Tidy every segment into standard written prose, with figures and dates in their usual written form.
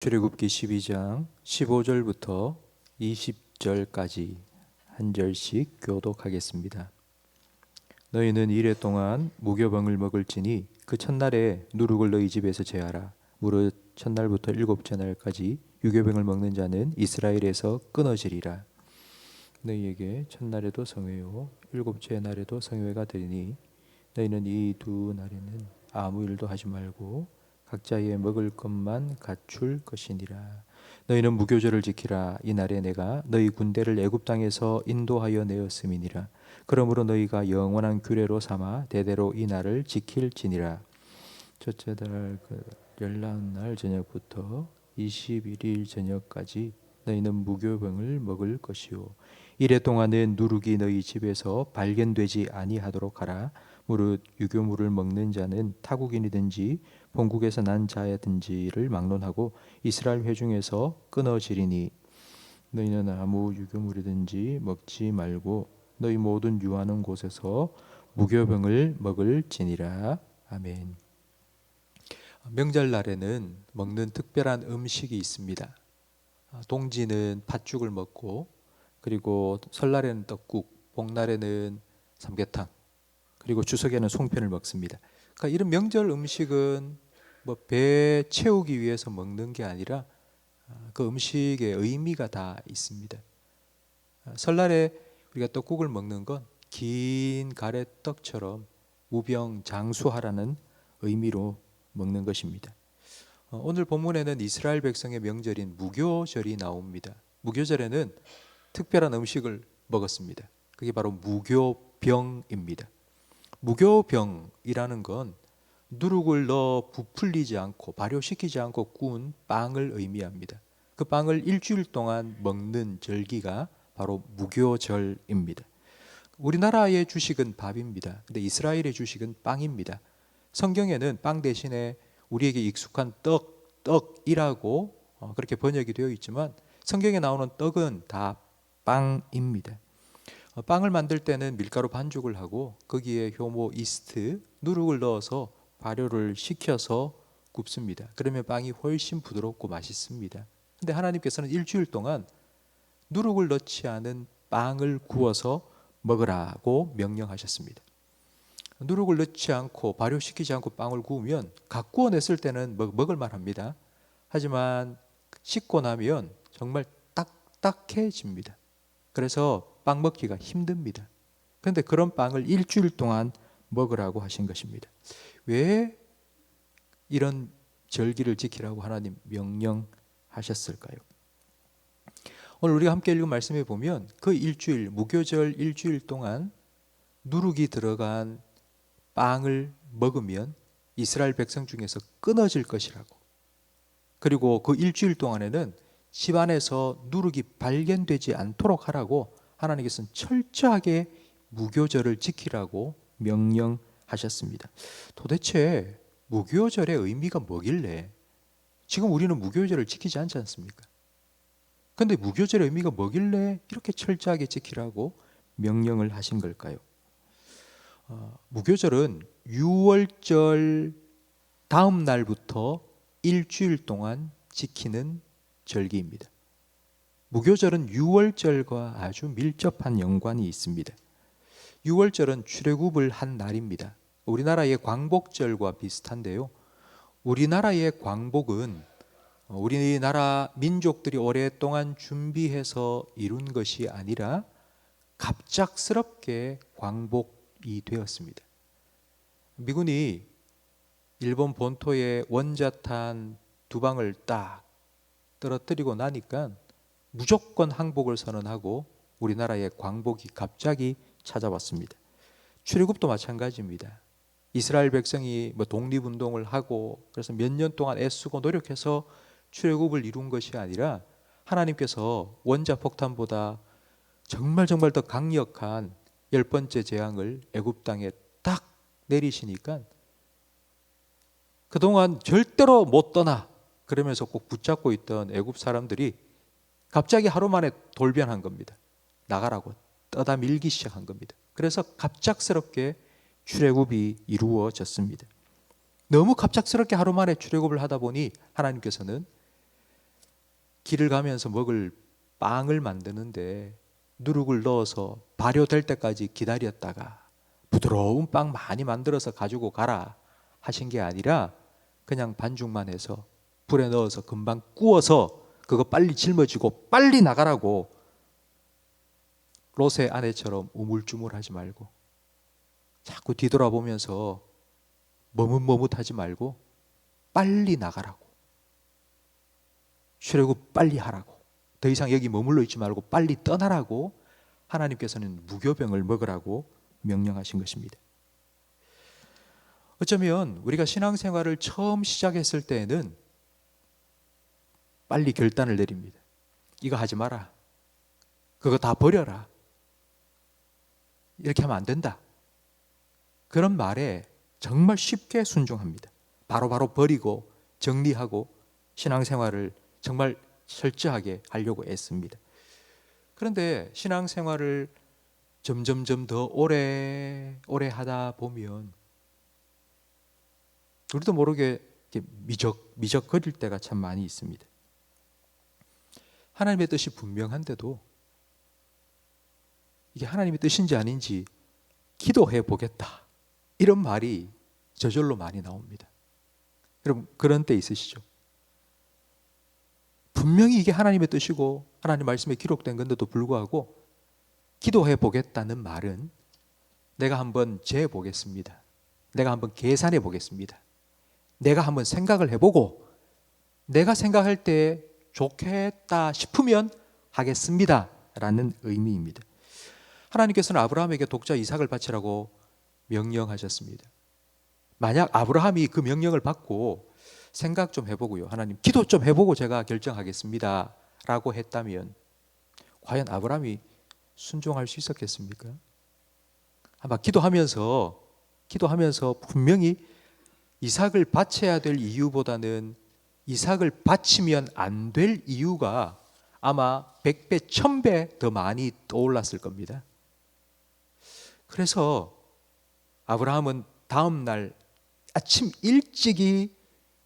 출애굽기 12장 15절부터 20절까지 한 절씩 교독하겠습니다. 너희는 이레 동안 무교병을 먹을지니 그 첫날에 누룩을 너희 집에서 제하라. 무릇 첫날부터 일곱째 날까지 유교병을 먹는 자는 이스라엘에서 끊어지리라. 너희에게 첫날에도 성회요 일곱째 날에도 성회가 되리니 너희는 이 두 날에는 아무 일도 하지 말고 각자의 먹을 것만 갖출 것이니라. 너희는 무교절을 지키라. 이 날에 내가 너희 군대를 애굽 땅에서 인도하여 내었음이니라. 그러므로 너희가 영원한 규례로 삼아 대대로 이 날을 지킬지니라. 첫째 달 열나은 날 저녁부터 21일 저녁까지 너희는 무교병을 먹을 것이요 이래 동안은 누룩이 너희 집에서 발견되지 아니하도록 하라. 무릇 유교물을 먹는 자는 타국인이든지 본국에서 난 자든지를 막론하고 이스라엘 회중에서 끊어지리니 너희는 아무 유교물이든지 먹지 말고 너희 모든 유하는 곳에서 무교병을 먹을지니라. 아멘. 명절날에는 먹는 특별한 음식이 있습니다. 동지는 팥죽을 먹고, 그리고 설날에는 떡국, 복날에는 삼계탕, 그리고 추석에는 송편을 먹습니다. 그러니까 이런 명절 음식은 뭐 배 채우기 위해서 먹는 게 아니라 그 음식의 의미가 다 있습니다. 설날에 우리가 떡국을 먹는 건 긴 가래떡처럼 무병장수하라는 의미로 먹는 것입니다. 오늘 본문에는 이스라엘 백성의 명절인 무교절이 나옵니다. 무교절에는 특별한 음식을 먹었습니다. 그게 바로 무교병입니다. 무교병이라는 건 누룩을 넣어 부풀리지 않고 발효시키지 않고 구운 빵을 의미합니다. 그 빵을 일주일 동안 먹는 절기가 바로 무교절입니다. 우리나라의 주식은 밥입니다. 근데 이스라엘의 주식은 빵입니다. 성경에는 빵 대신에 우리에게 익숙한 떡이라고 그렇게 번역이 되어 있지만 성경에 나오는 떡은 다 빵입니다. 빵을 만들 때는 밀가루 반죽을 하고 거기에 효모, 이스트, 누룩을 넣어서 발효를 시켜서 굽습니다. 그러면 빵이 훨씬 부드럽고 맛있습니다. 근데 하나님께서는 일주일 동안 누룩을 넣지 않은 빵을 구워서 먹으라고 명령하셨습니다. 누룩을 넣지 않고 발효시키지 않고 빵을 구우면 각 구워냈을 때는 먹을 만합니다. 하지만 씻고 나면 정말 딱딱해집니다. 그래서 빵 먹기가 힘듭니다. 그런데 그런 빵을 일주일 동안 먹으라고 하신 것입니다. 왜 이런 절기를 지키라고 하나님 명령하셨을까요? 오늘 우리가 함께 읽은 말씀에 보면 그 일주일, 무교절 일주일 동안 누룩이 들어간 빵을 먹으면 이스라엘 백성 중에서 끊어질 것이라고, 그리고 그 일주일 동안에는 집안에서 누룩이 발견되지 않도록 하라고 하나님께서는 철저하게 무교절을 지키라고 명령하셨습니다. 도대체 무교절의 의미가 뭐길래 지금 우리는 무교절을 지키지 않지 않습니까? 그런데 무교절의 의미가 뭐길래 이렇게 철저하게 지키라고 명령을 하신 걸까요? 무교절은 유월절 다음 날부터 일주일 동안 지키는 절기입니다. 무교절은 유월절과 아주 밀접한 연관이 있습니다. 유월절은 출애굽을 한 날입니다. 우리나라의 광복절과 비슷한데요. 우리나라의 광복은 우리나라 민족들이 오랫동안 준비해서 이룬 것이 아니라 갑작스럽게 광복이 되었습니다. 미군이 일본 본토에 원자탄 2방을 딱 떨어뜨리고 나니까 무조건 항복을 선언하고 우리나라의 광복이 갑자기 찾아왔습니다. 출애굽도 마찬가지입니다. 이스라엘 백성이 독립운동을 하고 그래서 몇 년 동안 애쓰고 노력해서 출애굽을 이룬 것이 아니라 하나님께서 원자폭탄보다 정말 더 강력한 10번째 재앙을 애굽 땅에 딱 내리시니까 그동안 절대로 못 떠나 그러면서 꼭 붙잡고 있던 애굽 사람들이 갑자기 하루 만에 돌변한 겁니다. 나가라고 떠다 밀기 시작한 겁니다. 그래서 갑작스럽게 출애굽이 이루어졌습니다. 너무 갑작스럽게 하루 만에 출애굽을 하다 보니 하나님께서는 길을 가면서 먹을 빵을 만드는데 누룩을 넣어서 발효될 때까지 기다렸다가 부드러운 빵 많이 만들어서 가지고 가라 하신 게 아니라 그냥 반죽만 해서 불에 넣어서 금방 구워서 그거 빨리 짊어지고 빨리 나가라고, 롯의 아내처럼 우물쭈물하지 말고 자꾸 뒤돌아보면서 머뭇머뭇하지 말고 빨리 나가라고, 출애굽 빨리 하라고, 더 이상 여기 머물러 있지 말고 빨리 떠나라고 하나님께서는 무교병을 먹으라고 명령하신 것입니다. 어쩌면 우리가 신앙생활을 처음 시작했을 때에는 빨리 결단을 내립니다. 이거 하지 마라, 그거 다 버려라, 이렇게 하면 안 된다, 그런 말에 정말 쉽게 순종합니다. 바로바로 버리고 정리하고 신앙생활을 정말 철저하게 하려고 애씁니다. 그런데 신앙생활을 점점점 더 오래 하다 보면 우리도 모르게 미적거릴 때가 참 많이 있습니다. 하나님의 뜻이 분명한데도 이게 하나님의 뜻인지 아닌지 기도해 보겠다, 이런 말이 저절로 많이 나옵니다. 여러분 그런 때 있으시죠? 분명히 이게 하나님의 뜻이고 하나님 말씀에 기록된 건데도 불구하고 기도해 보겠다는 말은 내가 한번 재보겠습니다, 내가 한번 계산해 보겠습니다, 내가 한번 생각을 해보고 내가 생각할 때 좋겠다 싶으면 하겠습니다 라는 의미입니다. 하나님께서는 아브라함에게 독자 이삭을 바치라고 명령하셨습니다. 만약 아브라함이 그 명령을 받고 생각 좀 해보고요, 하나님 기도 좀 해보고 제가 결정하겠습니다 라고 했다면 과연 아브라함이 순종할 수 있었겠습니까? 아마 기도하면서 분명히 이삭을 바쳐야 될 이유보다는 이삭을 바치면 안 될 이유가 아마 100배, 1000배 더 많이 떠올랐을 겁니다. 그래서 아브라함은 다음 날 아침 일찍이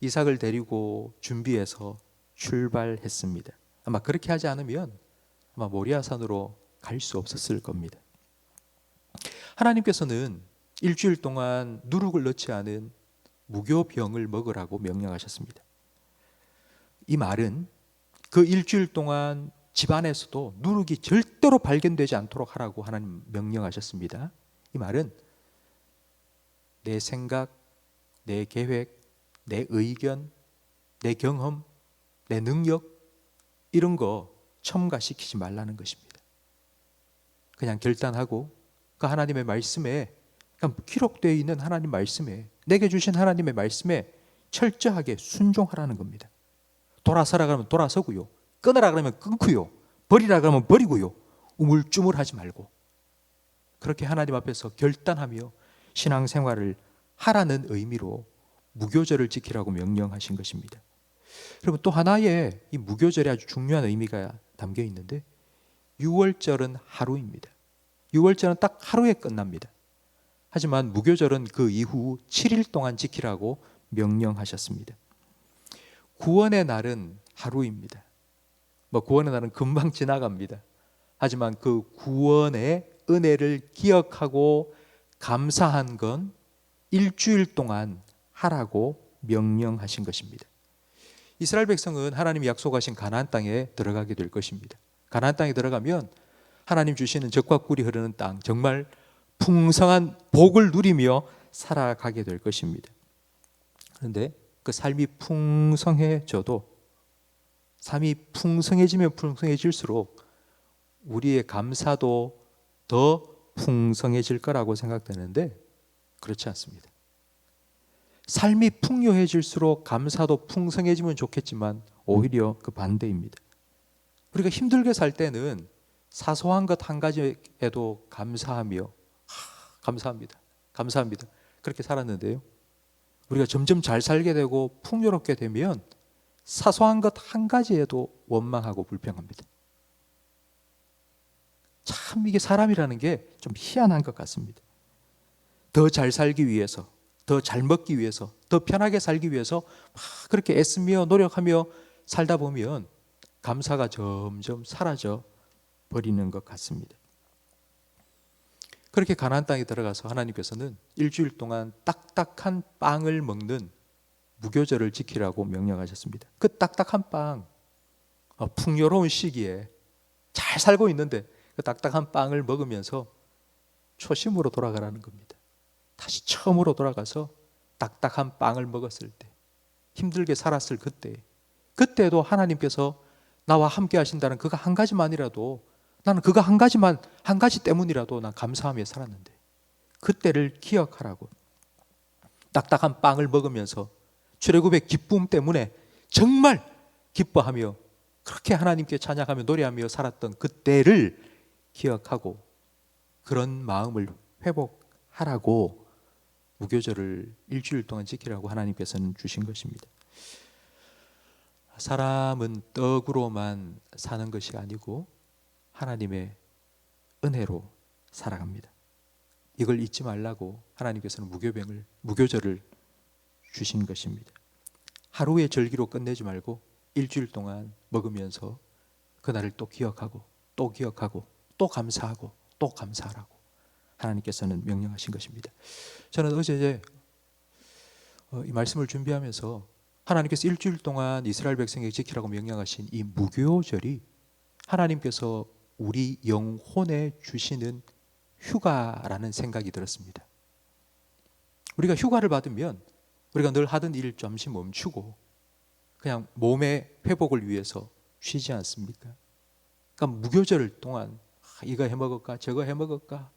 이삭을 데리고 준비해서 출발했습니다. 아마 그렇게 하지 않으면 아마 모리아산으로 갈 수 없었을 겁니다. 하나님께서는 일주일 동안 누룩을 넣지 않은 무교병을 먹으라고 명령하셨습니다. 이 말은 그 일주일 동안 집안에서도 누룩이 절대로 발견되지 않도록 하라고 하나님 명령하셨습니다. 이 말은 내 생각, 내 계획, 내 의견, 내 경험, 내 능력 이런 거 첨가시키지 말라는 것입니다. 그냥 결단하고 그 하나님의 말씀에, 기록되어 있는 하나님 말씀에, 내게 주신 하나님의 말씀에 철저하게 순종하라는 겁니다. 돌아서라 그러면 돌아서고요, 끊으라 그러면 끊고요, 버리라 그러면 버리고요, 우물쭈물하지 말고 그렇게 하나님 앞에서 결단하며 신앙생활을 하라는 의미로 무교절을 지키라고 명령하신 것입니다. 여러분 또 하나의 이 무교절에 아주 중요한 의미가 담겨 있는데 6월절은 하루입니다. 6월절은 딱 하루에 끝납니다. 하지만 무교절은 그 이후 7일 동안 지키라고 명령하셨습니다. 구원의 날은 하루입니다. 구원의 날은 금방 지나갑니다. 하지만 그 구원의 은혜를 기억하고 감사한 건 일주일 동안 하라고 명령하신 것입니다. 이스라엘 백성은 하나님이 약속하신 가나안 땅에 들어가게 될 것입니다. 가나안 땅에 들어가면 하나님 주시는 젖과 꿀이 흐르는 땅, 정말 풍성한 복을 누리며 살아가게 될 것입니다. 그런데 그 삶이 풍성해져도, 삶이 풍성해지면 풍성해질수록 우리의 감사도 더 풍성해질 거라고 생각되는데 그렇지 않습니다. 삶이 풍요해질수록 감사도 풍성해지면 좋겠지만 오히려 그 반대입니다. 우리가 힘들게 살 때는 사소한 것 한 가지에도 감사하며 감사합니다, 감사합니다 그렇게 살았는데요, 우리가 점점 잘 살게 되고 풍요롭게 되면 사소한 것 한 가지에도 원망하고 불평합니다. 참 이게 사람이라는 게 좀 희한한 것 같습니다. 더 잘 살기 위해서, 더 잘 먹기 위해서, 더 편하게 살기 위해서 막 그렇게 애쓰며 노력하며 살다 보면 감사가 점점 사라져 버리는 것 같습니다. 그렇게 가나안 땅에 들어가서 하나님께서는 일주일 동안 딱딱한 빵을 먹는 무교절을 지키라고 명령하셨습니다. 그 딱딱한 빵, 풍요로운 시기에 잘 살고 있는데 그 딱딱한 빵을 먹으면서 초심으로 돌아가라는 겁니다. 다시 처음으로 돌아가서 딱딱한 빵을 먹었을 때, 힘들게 살았을 그때도 하나님께서 나와 함께 하신다는 그거 한 가지만이라도, 나는 그거 한 가지 때문이라도 난 감사하며 살았는데 그때를 기억하라고. 딱딱한 빵을 먹으면서 출애굽의 기쁨 때문에 정말 기뻐하며 그렇게 하나님께 찬양하며 노래하며 살았던 그때를 기억하고 그런 마음을 회복하라고 무교절을 일주일 동안 지키라고 하나님께서는 주신 것입니다. 사람은 떡으로만 사는 것이 아니고 하나님의 은혜로 살아갑니다. 이걸 잊지 말라고 하나님께서는 무교절을 주신 것입니다. 하루의 절기로 끝내지 말고 일주일 동안 먹으면서 그날을 또 기억하고 또 감사하고 또 감사하라고 하나님께서는 명령하신 것입니다. 저는 어제 이 말씀을 준비하면서 하나님께서 일주일 동안 이스라엘 백성에게 지키라고 명령하신 이 무교절이 하나님께서 우리 영혼에 주시는 휴가라는 생각이 들었습니다. 우리가 휴가를 받으면 우리가 늘 하던 일 잠시 멈추고 그냥 몸의 회복을 위해서 쉬지 않습니까? 그러니까 무교절 동안 이거 해먹을까 저거 해먹을까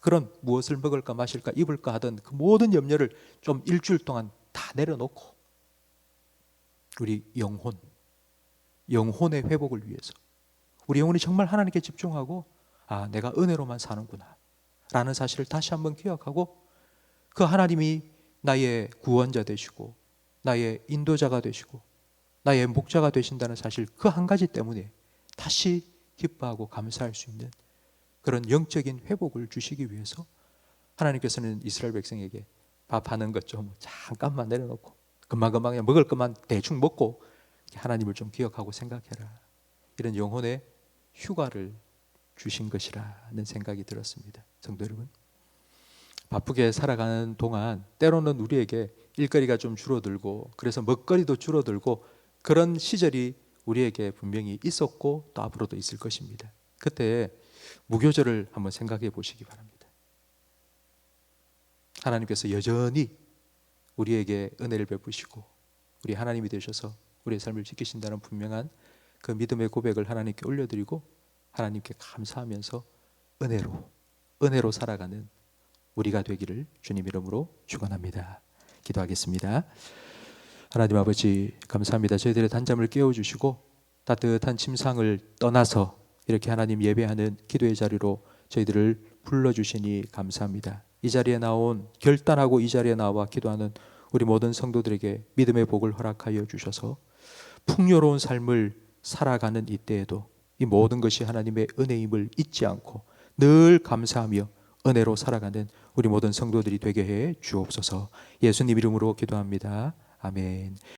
그런 무엇을 먹을까 마실까 입을까 하던 그 모든 염려를 좀 일주일 동안 다 내려놓고 우리 영혼의 회복을 위해서 우리 영혼이 정말 하나님께 집중하고 내가 은혜로만 사는구나 라는 사실을 다시 한번 기억하고 그 하나님이 나의 구원자 되시고 나의 인도자가 되시고 나의 목자가 되신다는 사실 그 한 가지 때문에 다시 기뻐하고 감사할 수 있는 그런 영적인 회복을 주시기 위해서 하나님께서는 이스라엘 백성에게 밥하는 것 좀 잠깐만 내려놓고 금방금방 그냥 먹을 것만 대충 먹고 하나님을 좀 기억하고 생각해라, 이런 영혼의 휴가를 주신 것이라는 생각이 들었습니다. 성도 여러분, 바쁘게 살아가는 동안 때로는 우리에게 일거리가 좀 줄어들고 그래서 먹거리도 줄어들고 그런 시절이 우리에게 분명히 있었고 또 앞으로도 있을 것입니다. 그때 무교절을 한번 생각해 보시기 바랍니다. 하나님께서 여전히 우리에게 은혜를 베푸시고 우리 하나님이 되셔서 우리의 삶을 지키신다는 분명한 그 믿음의 고백을 하나님께 올려드리고 하나님께 감사하면서 은혜로 살아가는 우리가 되기를 주님 이름으로 축원합니다. 기도하겠습니다. 하나님 아버지, 감사합니다. 저희들의 단잠을 깨워주시고 따뜻한 침상을 떠나서 이렇게 하나님 예배하는 기도의 자리로 저희들을 불러주시니 감사합니다. 이 자리에 나온, 결단하고 이 자리에 나와 기도하는 우리 모든 성도들에게 믿음의 복을 허락하여 주셔서 풍요로운 삶을 살아가는 이때에도 이 모든 것이 하나님의 은혜임을 잊지 않고 늘 감사하며 은혜로 살아가는 우리 모든 성도들이 되게 해 주옵소서. 예수님 이름으로 기도합니다. 아멘.